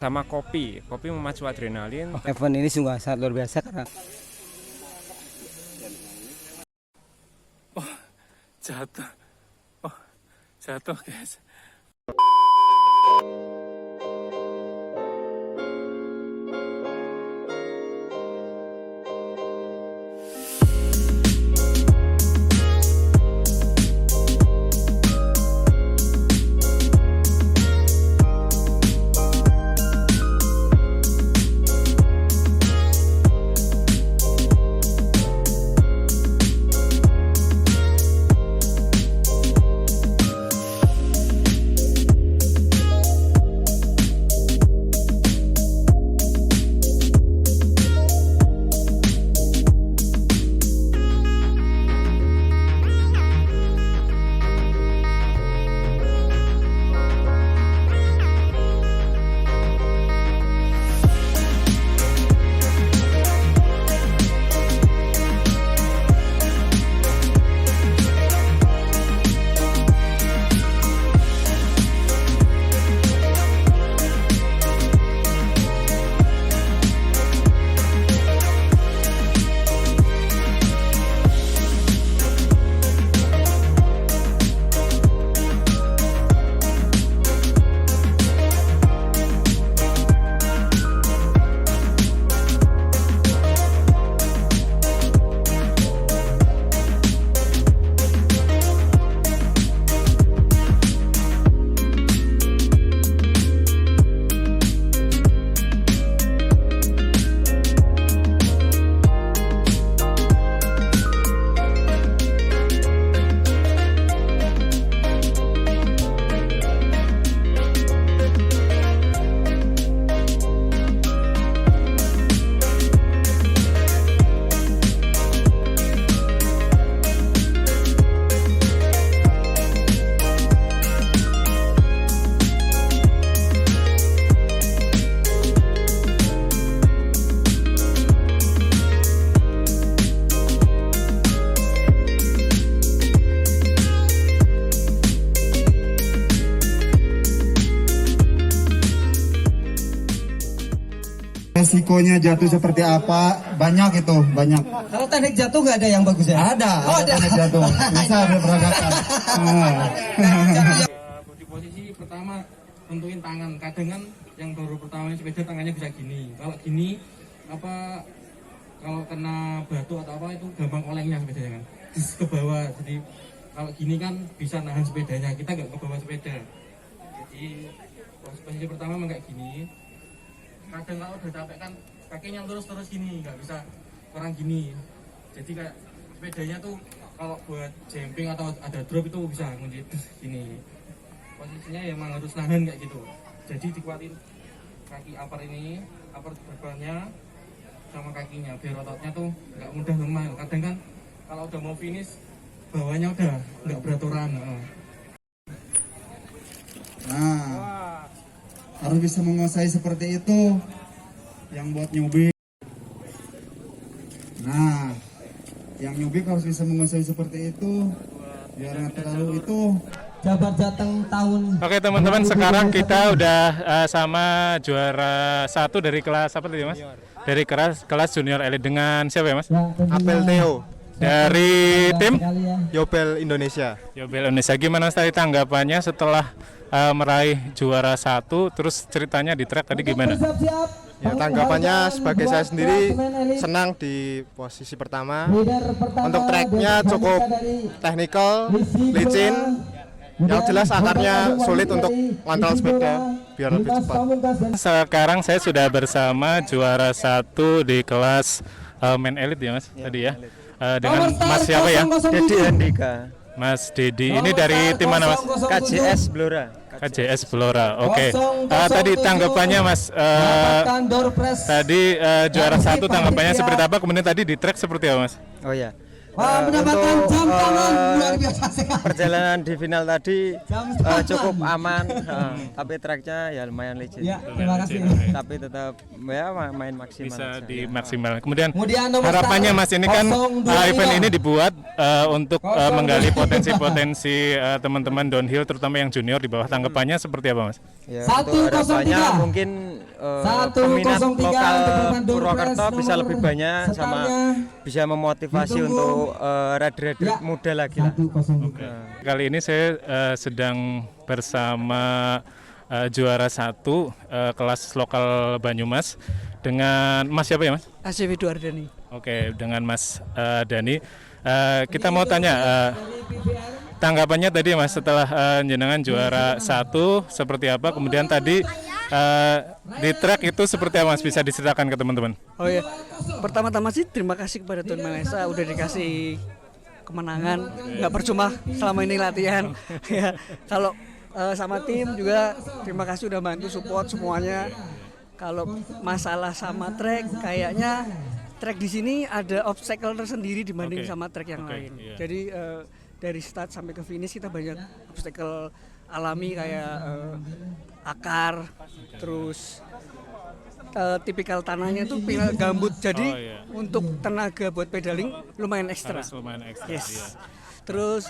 sama kopi memacu adrenalin. Event ini sungguh sangat luar biasa karena Jatuh, jatuh guys. Resikonya jatuh seperti apa? Banyak itu, banyak. kalau teknik jatuh nggak ada yang bagus ya? Ada, teknik jatuh. Bisa diperagakan. Di posisi pertama tentuin tangan. Kadang kan yang baru pertama sepeda tangannya bisa gini. Kalau gini kalau kena batu atau apa itu gampang olengnya sepedanya kan. Terus ke bawah. Jadi kalau gini kan bisa nahan sepedanya. Kita nggak ke bawah sepeda. Jadi posisi pertama memang kayak gini. Kadang kalau udah capek kan kakinya terus gini, nggak bisa kurang gini. Jadi kayak sepedanya tuh kalau buat jumping atau ada drop itu bisa ngunci gini. Posisinya ya emang harus nahan kayak gitu. Jadi dikuatin kaki upper ini, upper depannya sama kakinya biar ototnya tuh nggak mudah lemah. Kadang kan kalau udah mau finish bawahnya udah nggak beraturan. Nah, harus bisa menguasai seperti itu. Yang buat newbie. Nah, yang newbie harus bisa menguasai seperti itu. Biar nggak terlalu itu. Jabar Jateng tahun. Oke teman-teman, sekarang kita udah sama juara 1 dari kelas apa tadi mas? Dari kelas junior elit dengan siapa ya mas? Apel Theo Dari tim Yobel Indonesia. Yobel Indonesia. Gimana tadi tanggapannya setelah meraih juara 1, terus ceritanya di track tadi gimana? Ya, tanggapannya sebagai saya sendiri senang di posisi pertama. Untuk tracknya cukup technical, licin. Yang jelas akarnya sulit untuk ngontrol sepeda biar lebih cepat. Sekarang saya sudah bersama juara 1 di kelas men elit ya mas tadi ya. Dengan mas siapa ya? Dedi Andika, Mas Dedi. Ini dari tim mana mas? KJS Blora. KJS Blora. Oke. Tadi tanggapannya mas. Tadi juara 1 tanggapannya seperti apa? Kemudian tadi di track seperti apa mas? Oh ya. Mendapatkan jam tangan luar biasa sekali. Perjalanan di final tadi cukup aman, tapi tracknya ya lumayan licin. Ya, terima kasih. Tapi tetap ya main maksimal. Bisa aja. dimaksimal. Kemudian nomor harapannya satu, mas ini kan 02. event ini dibuat untuk menggali potensi-potensi teman-teman downhill terutama yang junior di bawah. Tanggapannya seperti apa mas? Ya, 103. untuk harapannya mungkin peminat 103 lokal Departemen Purwokerto Dompres bisa nomor lebih banyak sama setarnya bisa memotivasi ditunggu. untuk rider-rider Ya. muda lagi lah. 103. Kali ini saya sedang bersama juara 1 kelas lokal Banyumas dengan Mas siapa ya Mas? ACW Duardani. Oke, dengan Mas Dani. Kita mau tanya tanggapannya tadi Mas setelah jenengan juara 1 seperti apa? Kemudian tadi di track itu seperti apa Mas? Bisa diceritakan ke teman-teman? Oh ya, pertama-tama sih terima kasih kepada Tuhan Maha Esa udah dikasih kemenangan. Nggak percuma selama ini latihan. Ya, kalau sama tim juga terima kasih udah bantu support semuanya. Kalau masalah sama track, kayaknya track di sini ada obstacle tersendiri dibanding sama track yang lain. Iya. Jadi dari start sampai ke finish kita banyak obstacle alami kayak akar, terus tipikal tanahnya tuh gambut. Jadi untuk tenaga buat pedaling lumayan ekstra. Harus lumayan ekstra. Yes. Iya. Terus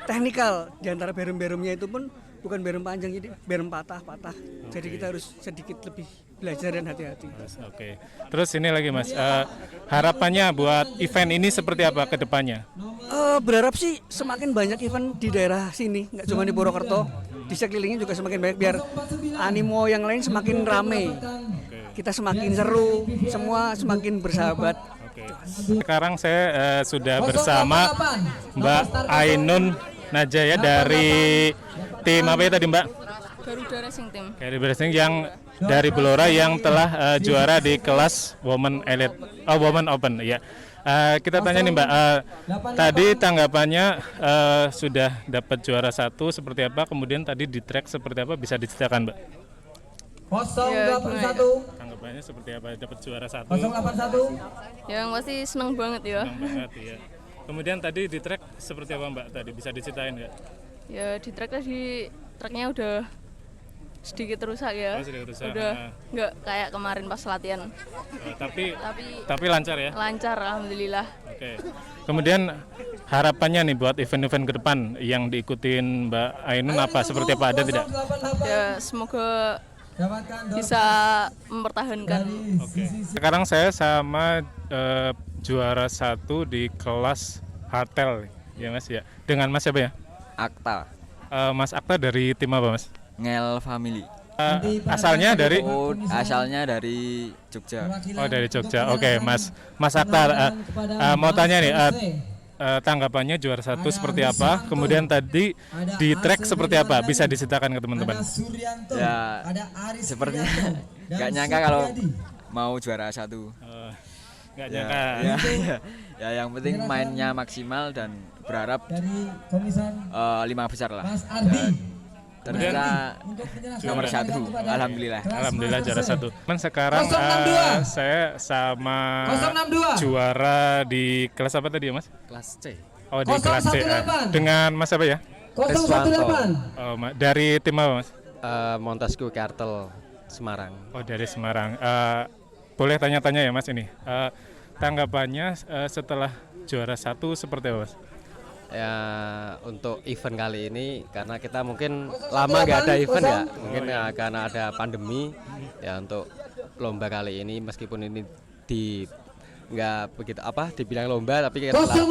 teknikal di antara berem-beremnya itu pun bukan berem panjang, jadi berem patah-patah. Jadi kita harus sedikit lebih belajar dan hati-hati. Oke. Terus ini lagi Mas, harapannya buat event ini seperti apa ke depannya? Berharap sih semakin banyak event di daerah sini, nggak cuma di Purwokerto, di sekelilingnya juga semakin banyak biar animo yang lain semakin rame. Kita semakin seru, semua semakin bersahabat. Oke. Sekarang saya sudah bersama Mbak Ainun Najaya dari tim apa ya tadi Mbak? Garuda Racing Team. Garuda Racing yang dari Blora yang telah juara di kelas Women Elite, Women Open ya. Kita tanya nih Mbak, tadi tanggapannya sudah dapat juara 1 seperti apa, kemudian tadi di track seperti apa, bisa diceritakan Mbak? 081 Tanggapannya seperti apa dapat juara 1? 081. Yang pasti senang banget ya. Senang banget ya. Kemudian tadi di track seperti apa Mbak tadi, bisa diceritain nggak? Ya di track tadi tracknya udah sedikit rusak ya. Oh, sedikit rusak. Udah nggak kayak kemarin pas latihan. Tapi lancar ya? Lancar alhamdulillah. Oke. Kemudian harapannya nih buat event-event ke depan yang diikutin Mbak Ainun apa seperti apa, ada tidak? Ya semoga bisa mempertahankan. Oke. Sekarang saya sama juara 1 di kelas hardtail ya Mas ya. Dengan Mas siapa ya? Akta, Mas Akta dari tim apa Mas? Ngel Family. Asalnya dari? Asalnya dari Jogja. Oh dari Jogja. Oke Mas Akta, mau tanya nih tanggapannya juara 1 seperti apa? Kemudian tadi di track seperti apa? Bisa diceritakan ke teman-teman? Ya, sepertinya nggak nyangka kalau mau juara 1. Nggak Ya, nyangka. ya, yang penting mainnya maksimal dan berharap 5 besar lah. Ternyata nomor 1, alhamdulillah. Alhamdulillah juara 1. Sekarang 062. saya sama 062. juara di kelas apa tadi ya Mas? Kelas C. Oh di kelas C. 018. Dengan Mas apa ya? 018. Oh, dari tim apa Mas? Montesquieu Kartel Semarang. Oh dari Semarang. Boleh tanya-tanya ya Mas ini. Tanggapannya setelah juara 1 seperti apa Mas? Ya untuk event kali ini karena kita mungkin lama nggak ada event ya, mungkin karena ada pandemi ya. Untuk lomba kali ini meskipun ini nggak begitu dibilang lomba, tapi kita bisa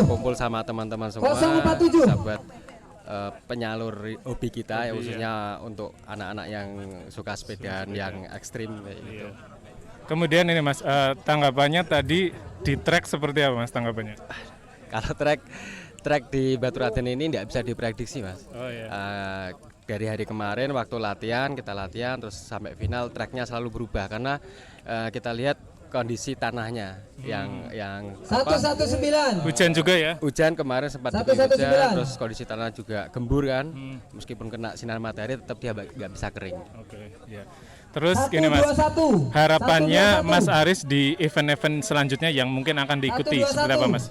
kumpul sama teman-teman semua, bisa buat penyalur hobi kita ya, khususnya untuk anak-anak yang suka sepedaan yang ekstrim kayak gitu. Kemudian ini Mas, tanggapannya tadi di track seperti apa Mas tanggapannya? Kalau track di Batu Raden ini tidak bisa diprediksi Mas. Oh, iya. Dari hari kemarin waktu kita latihan terus sampai final tracknya selalu berubah karena kita lihat kondisi tanahnya yang 119. Hujan juga ya? hujan kemarin sempat 119. hujan, terus kondisi tanah juga gembur kan, meskipun kena sinar matahari tetap dia nggak bisa kering. Oke, ya. Terus gini Mas, harapannya Mas Aris di event-event selanjutnya yang mungkin akan diikuti seperti apa Mas?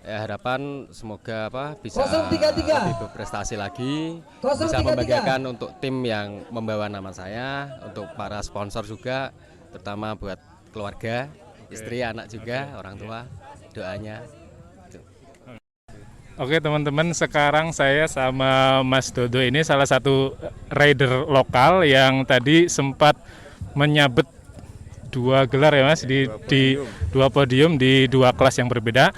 Ya, harapan semoga bisa 033. lebih berprestasi lagi, bisa 033. membagikan untuk tim yang membawa nama saya, untuk para sponsor juga, terutama buat keluarga, istri, anak juga, orang tua, doanya. Oke teman-teman, sekarang saya sama Mas Dodo ini salah satu rider lokal yang tadi sempat menyabet 2 gelar ya Mas di 2 podium di 2 kelas yang berbeda.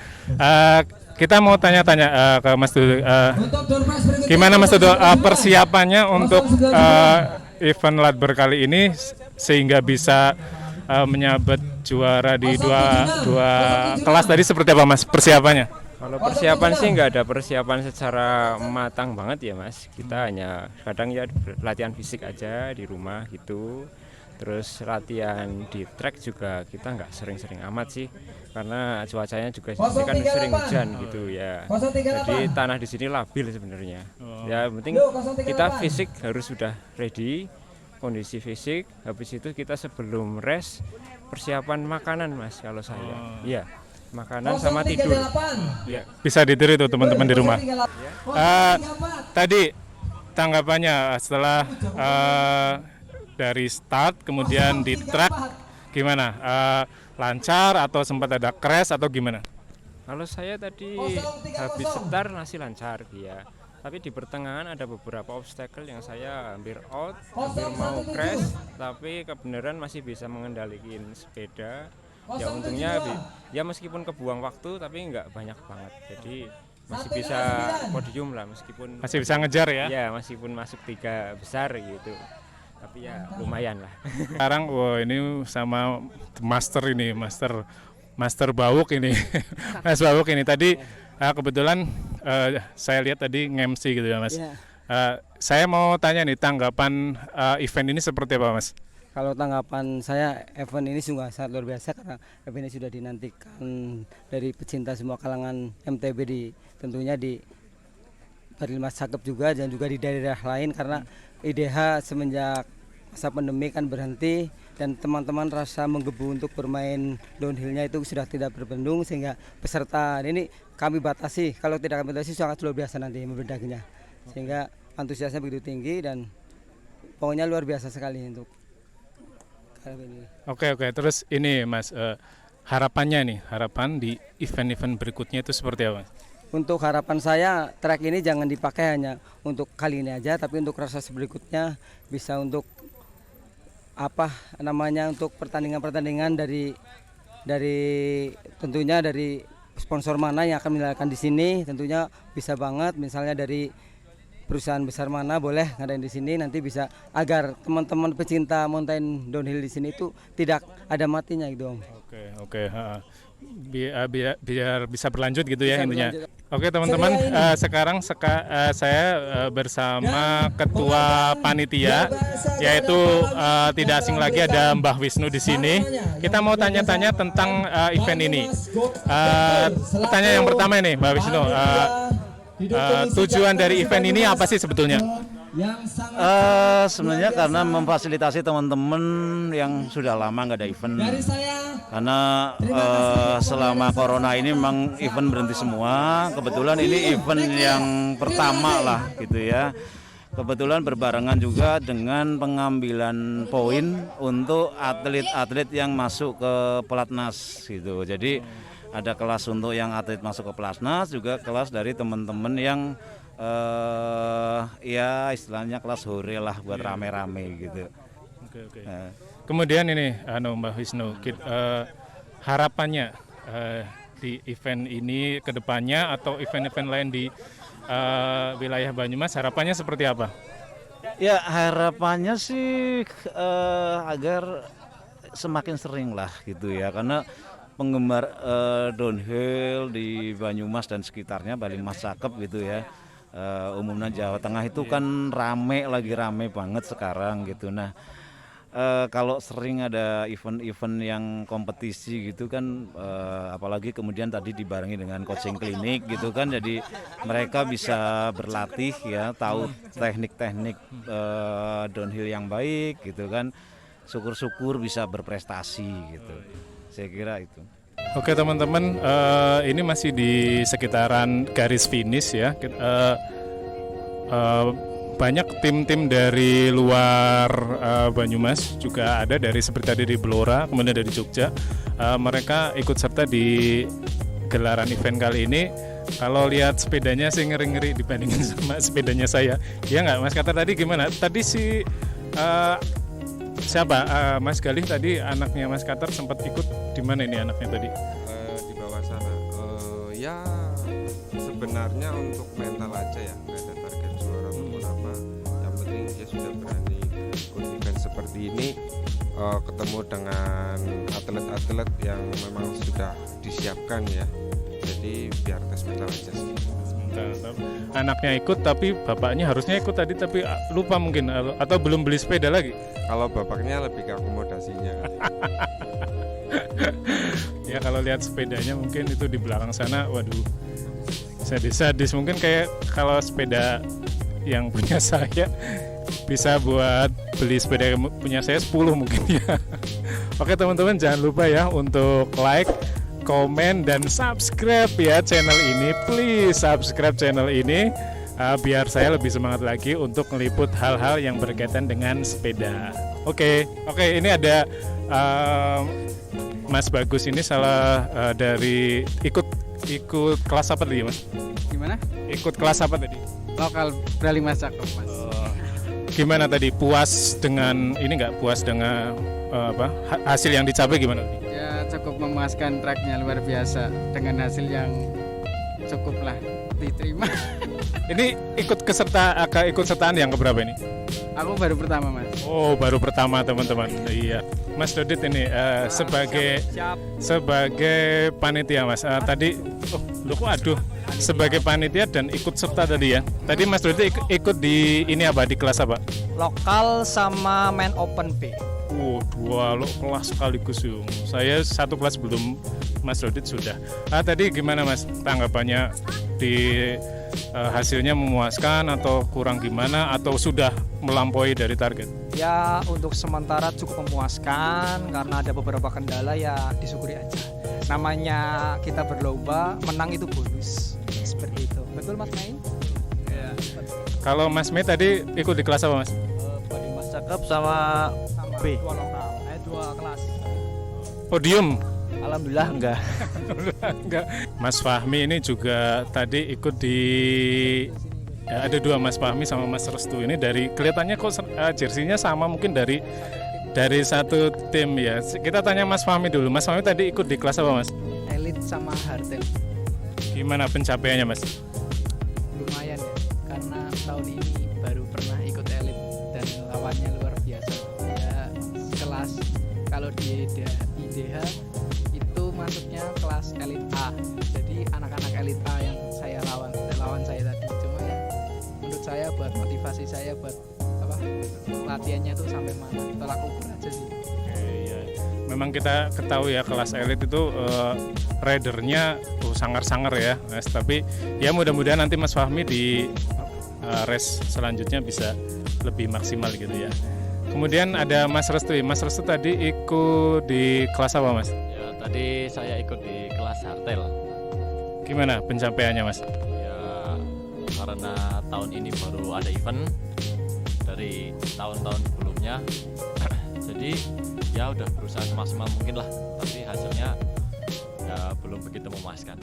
Kita mau tanya-tanya ke Mas Dodo, gimana Mas Dodo persiapannya untuk event Ladber kali ini sehingga bisa menyabet juara di dua kelas tadi, seperti apa Mas persiapannya? Kalau persiapan sih nggak ada persiapan secara matang banget ya Mas. Kita hanya kadang ya latihan fisik aja di rumah gitu. Terus latihan di track juga kita nggak sering-sering amat sih, karena cuacanya juga di sini kan sering hujan gitu ya. Jadi tanah di sini labil sebenarnya. Ya penting kita fisik harus sudah ready, kondisi fisik. Habis itu kita sebelum rest persiapan makanan Mas kalau saya. Iya. Makanan sama tidur. Ya. Bisa ditiru itu teman-teman di rumah. Tadi tanggapannya setelah dari start kemudian di track gimana? Lancar atau sempat ada crash atau gimana? Kalau saya tadi habis start masih lancar ya. Tapi di pertengahan ada beberapa obstacle yang saya hampir out, hampir mau crash, tapi kebenaran masih bisa mengendalikan sepeda. Ya untungnya ya meskipun kebuang waktu tapi nggak banyak banget, jadi masih bisa podium lah, meskipun masih bisa ngejar ya? Ya meskipun masuk 3 besar gitu, tapi ya lumayan lah. Sekarang ini sama master Bawuk ini. Mas Bawuk ini tadi kebetulan saya lihat tadi nge-MC gitu ya Mas. Saya mau tanya nih, tanggapan event ini seperti apa Mas? Kalau tanggapan saya, event ini sungguh sangat luar biasa karena event ini sudah dinantikan dari pecinta semua kalangan MTB tentunya di Barlimas Sakep juga dan juga di daerah lain, karena IDH semenjak masa pandemi kan berhenti dan teman-teman rasa menggebu untuk bermain downhillnya itu sudah tidak berbendung, sehingga peserta ini kami batasi, kalau tidak kami batasi sangat luar biasa nanti membedakinya, sehingga antusiasnya begitu tinggi dan pokoknya luar biasa sekali untuk ini. Oke, terus ini Mas, harapan di event-event berikutnya itu seperti apa? Untuk harapan saya, track ini jangan dipakai hanya untuk kali ini aja, tapi untuk rasa berikutnya bisa untuk untuk pertandingan-pertandingan dari tentunya dari sponsor mana yang akan menyelenggarakan di sini, tentunya bisa banget, misalnya dari perusahaan besar mana boleh ngadain di sini, nanti bisa agar teman-teman pecinta mountain downhill di sini itu tidak ada matinya gitu Om. Oke. Biar bisa berlanjut gitu ya intinya. Oke teman-teman, sekarang saya bersama ketua panitia, yaitu tidak asing lagi ada Mbah Wisnu di sini. Kita mau tanya-tanya tentang event ini. Pertanyaan yang pertama ini Mbah Wisnu, tujuan dari event ini apa sih sebetulnya? Sebenarnya karena memfasilitasi teman-teman yang sudah lama nggak ada event, karena selama corona ini memang event berhenti semua. Kebetulan ini event yang pertama lah gitu ya. Kebetulan berbarengan juga dengan pengambilan poin untuk atlet-atlet yang masuk ke pelatnas gitu. Jadi ada kelas untuk yang atlet masuk ke pelatnas, juga kelas dari teman-teman yang ya istilahnya kelas hore lah buat rame-rame gitu. Oke. Kemudian ini Mbak Wisnu, harapannya di event ini ke depannya atau event-event lain di wilayah Banyumas, harapannya seperti apa? Ya harapannya sih agar semakin sering lah gitu ya, karena penggemar downhill di Banyumas dan sekitarnya, Barlimas Sakep gitu ya, umumnya Jawa Tengah itu kan rame banget sekarang gitu. Nah kalau sering ada event-event yang kompetisi gitu kan, apalagi kemudian tadi dibarengi dengan coaching klinik gitu kan, jadi mereka bisa berlatih ya, tahu teknik-teknik downhill yang baik gitu kan, syukur-syukur bisa berprestasi gitu. Saya kira itu. Oke teman-teman, ini masih di sekitaran garis finish ya. Banyak tim-tim dari luar Banyumas juga ada, dari seperti tadi di Blora, kemudian dari Jogja. Mereka ikut serta di gelaran event kali ini. Kalau lihat sepedanya sih ngeri-ngeri dibandingin sama sepedanya saya. Iya nggak Mas Katar tadi gimana? Tadi si siapa? Mas Galih tadi anaknya Mas Katar sempat ikut di mana ini anaknya tadi? Di bawah sana. Ya sebenarnya untuk mental aja ya, nggak ada target juara ataupun apa. Yang penting dia sudah berani ikut event seperti ini, ketemu dengan atlet-atlet yang memang sudah disiapkan ya. Jadi biar tes mental aja sih. Anaknya ikut tapi bapaknya harusnya ikut tadi tapi lupa mungkin atau belum beli sepeda lagi. Kalau bapaknya lebih ke akomodasinya. Ya kalau lihat sepedanya mungkin itu di belakang sana, waduh sadis-sadis. Mungkin kayak kalau sepeda yang punya saya bisa buat beli sepeda punya saya 10 mungkin ya. Oke teman-teman, jangan lupa ya untuk like, komen, dan subscribe ya channel ini. Please subscribe channel ini biar saya lebih semangat lagi untuk meliput hal-hal yang berkaitan dengan sepeda. Oke, ini ada Mas Bagus ini salah dari ikut kelas apa tadi Mas? Gimana? Ikut kelas apa tadi? Lokal Brali Mas Cakep Mas. Gimana tadi, puas dengan ini nggak, puas dengan hasil yang dicapai gimana? Ya cukup memuaskan, tracknya luar biasa dengan hasil yang cukup lah diterima. Ini ikut sertaan yang keberapa ini? Aku baru pertama Mas. Oh baru pertama teman-teman. Iya. Mas Dodit ini sebagai panitia Mas. Tadi sebagai panitia dan ikut serta tadi ya. Tadi Mas Dodit ikut di ini apa, di kelas apa? Lokal sama main open B. Dua kelas sekaligus yuk. Saya satu kelas belum, Mas Dodit sudah. Tadi gimana Mas tanggapannya di hasilnya, memuaskan atau kurang gimana atau sudah melampaui dari target? Ya untuk sementara cukup memuaskan karena ada beberapa kendala, ya disyukuri aja. Namanya kita berlomba, menang itu bonus. Seperti itu. Betul Mas Mei? Ya. Kalau Mas Mei tadi ikut di kelas apa Mas? Mas Cakep sama B. Dua kelas. Podium? Alhamdulillah enggak. Enggak. Mas Fahmi ini juga tadi ikut di ada dua, Mas Fahmi sama Mas Restu ini. Dari kelihatannya kok jersinya sama, mungkin dari satu tim ya. Kita tanya Mas Fahmi dulu. Mas Fahmi tadi ikut di kelas apa Mas? Elit sama Hartel. Gimana pencapaiannya Mas? Lumayan ya, karena tahun ini baru pernah ikut elit dan lawannya luar biasa. Ya kelas kalau di IDH itu masuknya kelas elit A. Jadi anak-anak elit A yang saya lawan saya tadi. Cuma ya menurut saya buat motivasi saya buat latihannya tuh sampai mana, tolak ukur aja sih. Iya. Memang kita ketahui ya kelas elit itu ridernya sangar-sangar ya Mas. Tapi ya mudah-mudahan nanti Mas Fahmi di race selanjutnya bisa lebih maksimal gitu ya. Kemudian ada Mas Restu. Mas Restu tadi ikut di kelas apa Mas? Ya tadi saya ikut di kelas Hartel. Gimana pencapaiannya Mas? Ya karena tahun ini baru ada event dari tahun-tahun sebelumnya. Jadi ya udah berusaha semaksimal mungkin lah, tapi hasilnya ya belum begitu memuaskan.